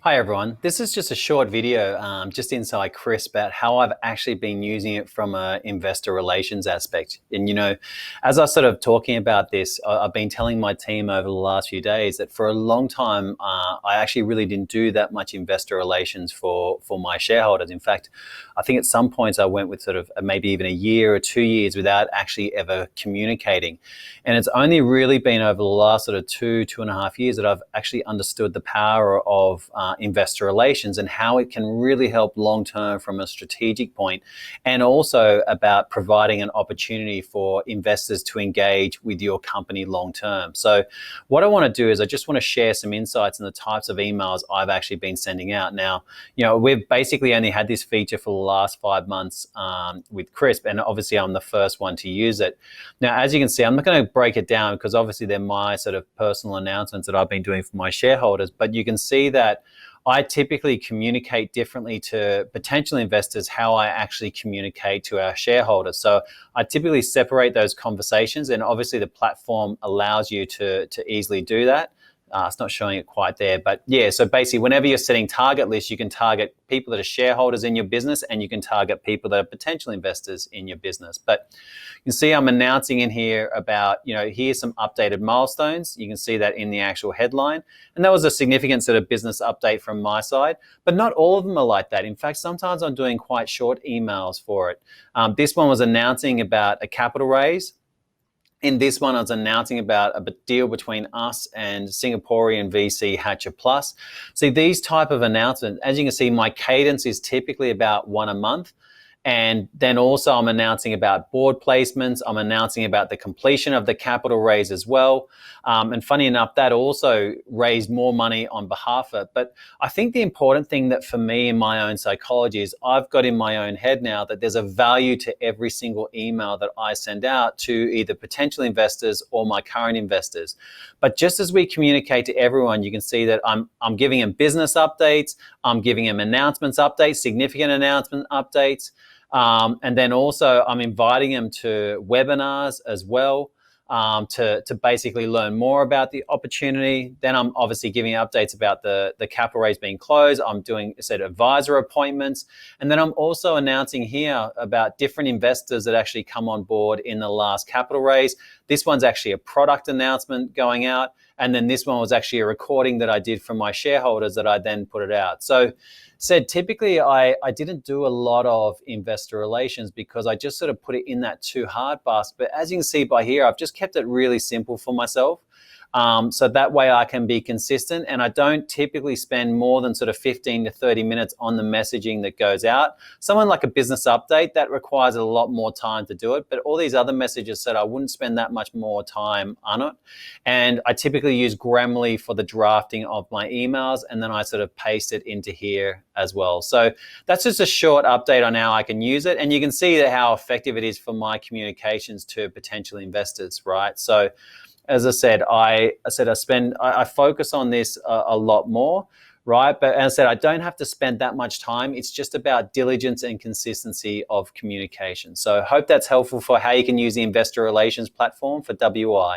Hi everyone, this is just a short video just inside CRIISP about how I've actually been using it from an investor relations aspect. And as I was sort of talking about this, I've been telling my team over the last few days that for a long time, I actually really didn't do that much investor relations for my shareholders. In fact, I think at some points I went with sort of maybe even a year or 2 years without actually ever communicating. And it's only really been over the last sort of 2.5 years that I've actually understood the power of investor relations and how it can really help long-term from a strategic point, and also about providing an opportunity for investors to engage with your company long-term. So what I want to do is I just want to share some insights on the types of emails I've actually been sending out. Now, we've basically only had this feature for the last 5 months with CRIISP, and obviously I'm the first one to use it. Now, as you can see, I'm not going to break it down because obviously they're my sort of personal announcements that I've been doing for my shareholders, but you can see that I typically communicate differently to potential investors how I actually communicate to our shareholders. So I typically separate those conversations, and obviously the platform allows you to easily do that. It's not showing it quite there, but yeah, so basically whenever you're setting target lists, you can target people that are shareholders in your business, and you can target people that are potential investors in your business. But you can see I'm announcing in here about, here's some updated milestones. You can see that in the actual headline. And that was a significant sort of business update from my side, but not all of them are like that. In fact, sometimes I'm doing quite short emails for it. This one was announcing about a capital raise. In this one, I was announcing about a deal between us and Singaporean VC Hatcher Plus. See, these type of announcements, as you can see, my cadence is typically about one a month. And then also I'm announcing about board placements. I'm announcing about the completion of the capital raise as well. And funny enough, that also raised more money on behalf of it. But I think the important thing that for me in my own psychology is I've got in my own head now that there's a value to every single email that I send out to either potential investors or my current investors. But just as we communicate to everyone, you can see that I'm giving them business updates. I'm giving them announcements updates, significant announcement updates. And then also I'm inviting them to webinars as well to basically learn more about the opportunity. Then I'm obviously giving updates about the capital raise being closed. I'm doing advisor appointments. And then I'm also announcing here about different investors that actually come on board in the last capital raise. This one's actually a product announcement going out. And then this one was actually a recording that I did from my shareholders that I then put it out. So typically I didn't do a lot of investor relations because I just sort of put it in that too hard basket. But as you can see by here, I've just kept it really simple for myself. So that way I can be consistent, and I don't typically spend more than sort of 15 to 30 minutes on the messaging that goes out. Someone like a business update, that requires a lot more time to do it, but all these other messages said I wouldn't spend that much more time on it. And I typically use Grammarly for the drafting of my emails, and then I sort of paste it into here as well. So that's just a short update on how I can use it, and you can see that how effective it is for my communications to potential investors, right? So as I said, I focus on this a lot more, right? But as I said, I don't have to spend that much time. It's just about diligence and consistency of communication. So I hope that's helpful for how you can use the investor relations platform for WI.